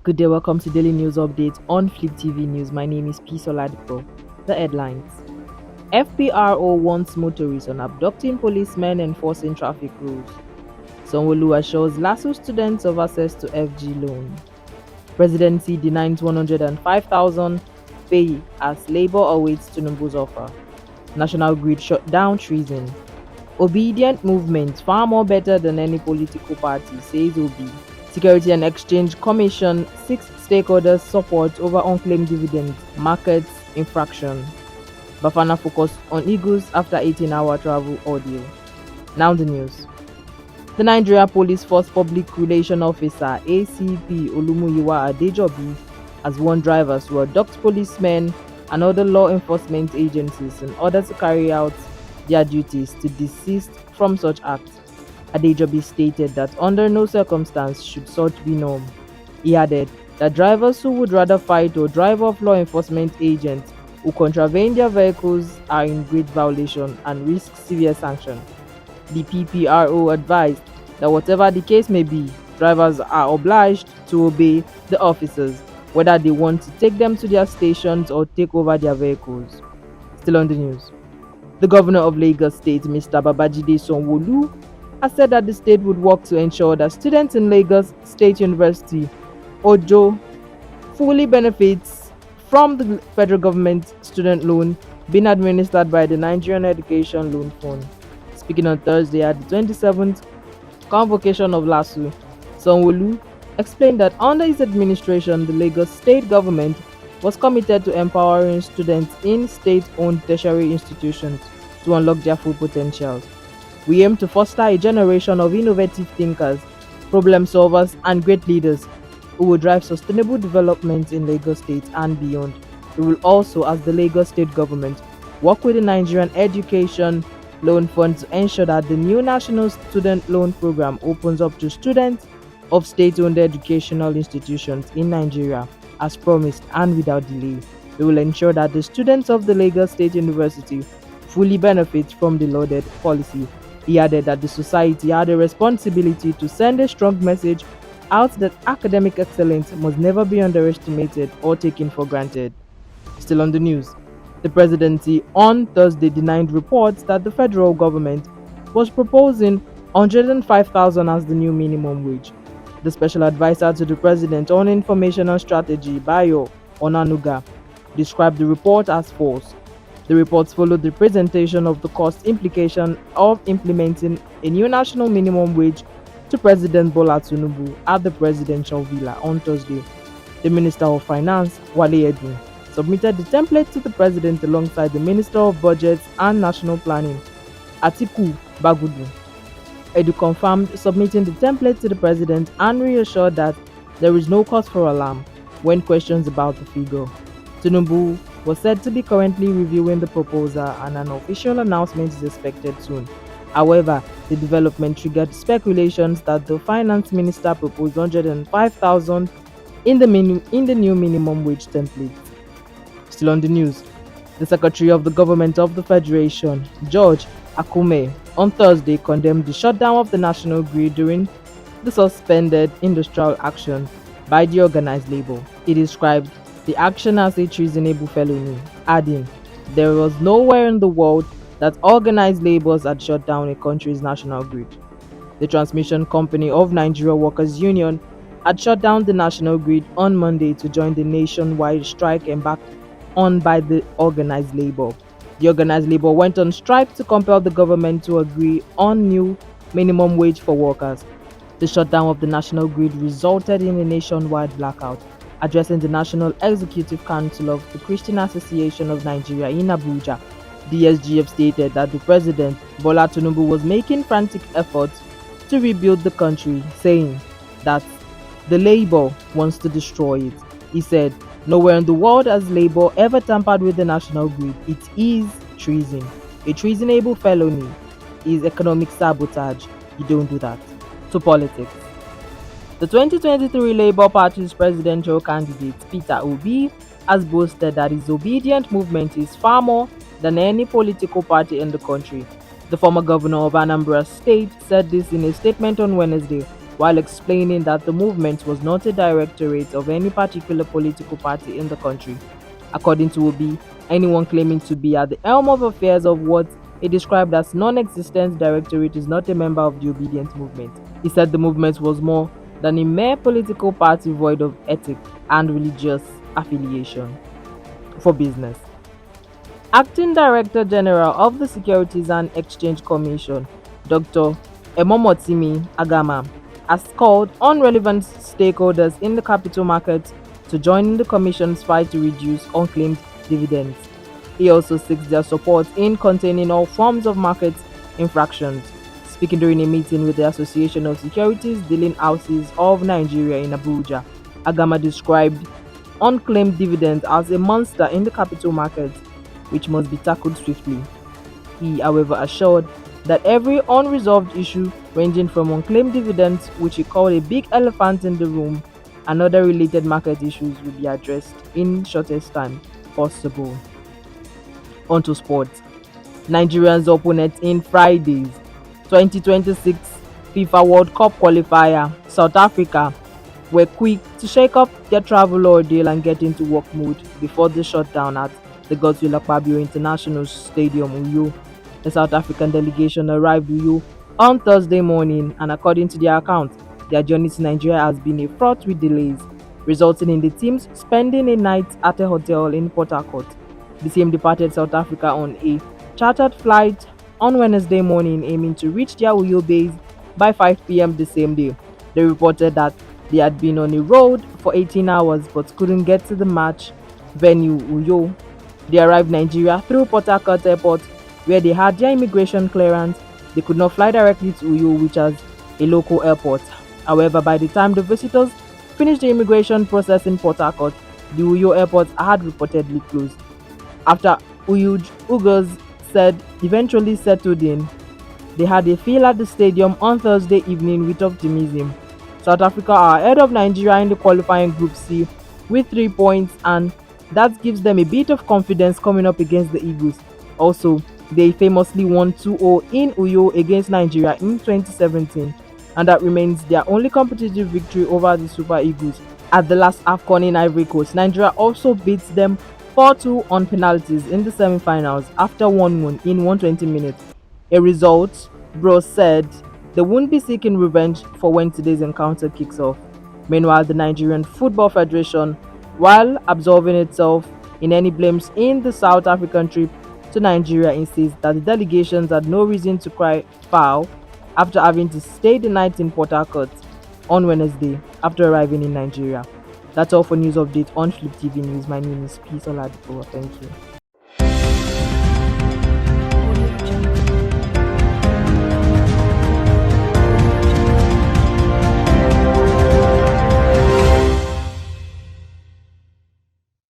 Good day, welcome to Daily News Update on Flip TV News. My name is P. Soladipo. The headlines: FPRO warns motorists on abducting policemen enforcing traffic rules. Sanwo-Olu assures LASU students of access to FG loan. Presidency denies 105,000 pay as Labour awaits Tinubu's offer. National Grid shut down treason. Obedient movement far more better than any political party, says Obi. Security and Exchange Commission seeks stakeholders' support over unclaimed dividends, markets infraction. Bafana focused on Eagles after 18-hour travel ordeal. Now the news. The Nigeria Police Force Public Relations Officer ACP Olumuyiwa Adejobi has warned drivers to abduct policemen and other law enforcement agencies in order to carry out their duties to desist from such acts. Adejobi stated that under no circumstance should such be norm. He added that drivers who would rather fight or drive off law enforcement agents who contravene their vehicles are in great violation and risk severe sanction. The PPRO advised that whatever the case may be, drivers are obliged to obey the officers, whether they want to take them to their stations or take over their vehicles. Still on the news. The governor of Lagos State, Mr. Babajide Sanwo-Olu, has said that the state would work to ensure that students in Lagos State University, Ojo, fully benefits from the federal government student loan being administered by the Nigerian Education Loan Fund. Speaking on Thursday at the 27th convocation of LASU, Sanwo-Olu explained that under his administration, the Lagos state government was committed to empowering students in state-owned tertiary institutions to unlock their full potentials. We aim to foster a generation of innovative thinkers, problem solvers, and great leaders who will drive sustainable development in Lagos State and beyond. We will also, as the Lagos State government, work with the Nigerian Education Loan Fund to ensure that the new National Student Loan Program opens up to students of state-owned educational institutions in Nigeria, as promised and without delay. We will ensure that the students of the Lagos State University fully benefit from the lauded policy. He added that the society had a responsibility to send a strong message out that academic excellence must never be underestimated or taken for granted. Still on the news, the presidency on Thursday denied reports that the federal government was proposing 105,000 as the new minimum wage. The special advisor to the president on information and strategy, Bayo Onanuga, described the report as false. The reports followed the presentation of the cost implication of implementing a new national minimum wage to President Bola Tinubu at the presidential villa on Thursday. The Minister of Finance, Wale Edun, submitted the template to the president alongside the Minister of Budget and National Planning, Atiku Bagudu. Edu confirmed submitting the template to the president and reassured that there is no cause for alarm when questions about the figure. Tinubu was said to be currently reviewing the proposal and an official announcement is expected soon. However, the development triggered speculations that the finance minister proposed 105,000 in the new minimum wage template. Still on the news, the Secretary of the Government of the Federation, George Akume, on Thursday condemned the shutdown of the national grid during the suspended industrial action by the organized labor. He described the action as a treasonable felony, adding, "There was nowhere in the world that organized laborers had shut down a country's national grid." The Transmission Company of Nigeria Workers Union had shut down the national grid on Monday to join the nationwide strike embarked on by the organized labor. The organized labor went on strike to compel the government to agree on new minimum wage for workers. The shutdown of the national grid resulted in a nationwide blackout. Addressing the National Executive Council of the Christian Association of Nigeria in Abuja, the SGF stated that the president, Bola Tinubu, was making frantic efforts to rebuild the country, saying that the Labour wants to destroy it. He said, "Nowhere in the world has Labour ever tampered with the national grid. It is treason, a treasonable felony. It is economic sabotage. You don't do that." To politics. The 2023 Labour Party's presidential candidate, Peter Obi, has boasted that his obedient movement is far more than any political party in the country. The former governor of Anambra State said this in a statement on Wednesday while explaining that the movement was not a directorate of any particular political party in the country. According to Obi, anyone claiming to be at the helm of affairs of what he described as non-existent directorate is not a member of the obedient movement. He said the movement was more than a mere political party void of ethic and religious affiliation for business. Acting Director General of the Securities and Exchange Commission, Dr. Emomotimi Agama, has called on relevant stakeholders in the capital market to join in the Commission's fight to reduce unclaimed dividends. He also seeks their support in containing all forms of market infractions. Speaking during a meeting with the Association of Securities Dealing Houses of Nigeria in Abuja, Agama described unclaimed dividends as a monster in the capital market which must be tackled swiftly. He, however, assured that every unresolved issue ranging from unclaimed dividends, which he called a big elephant in the room, and other related market issues will be addressed in shortest time possible. On to sports. Nigerians' opponent in Friday's 2026 FIFA World Cup qualifier, South Africa, were quick to shake up their travel ordeal and get into work mode before the shutdown at the Godswill Akpabio International Stadium, Uyo. The South African delegation arrived Uyo on Thursday morning, and according to their account, their journey to Nigeria has been fraught with delays, resulting in the teams spending a night at a hotel in Port Harcourt. The team departed South Africa on a chartered flight on Wednesday morning, aiming to reach their Uyo base by 5 p.m. the same day. They reported that they had been on the road for 18 hours but couldn't get to the match venue, Uyo. They arrived Nigeria through Port Harcourt Airport, where they had their immigration clearance. They could not fly directly to Uyo, which is a local airport. However, by the time the visitors finished the immigration process in Port Harcourt, the Uyo airport had reportedly closed. After Uyghurs said eventually settled in, they had a feel at the stadium on Thursday evening with optimism. South Africa are ahead of Nigeria in the qualifying Group C with 3 points, and that gives them a bit of confidence coming up against the Eagles. Also, they famously won 2-0 in Uyo against Nigeria in 2017, and that remains their only competitive victory over the Super Eagles. At the last AFCON in Ivory Coast, Nigeria also beat them 4-2 on penalties in the semi-finals after 1-1 in 120 minutes. A result Bros said they won't be seeking revenge for when today's encounter kicks off. Meanwhile, the Nigerian Football Federation, while absolving itself in any blames in the South African trip to Nigeria, insists that the delegations had no reason to cry foul after having to stay the night in Port Harcourt on Wednesday after arriving in Nigeria. That's all for news update on Flip TV News. My name is P. Oladipo. Thank you.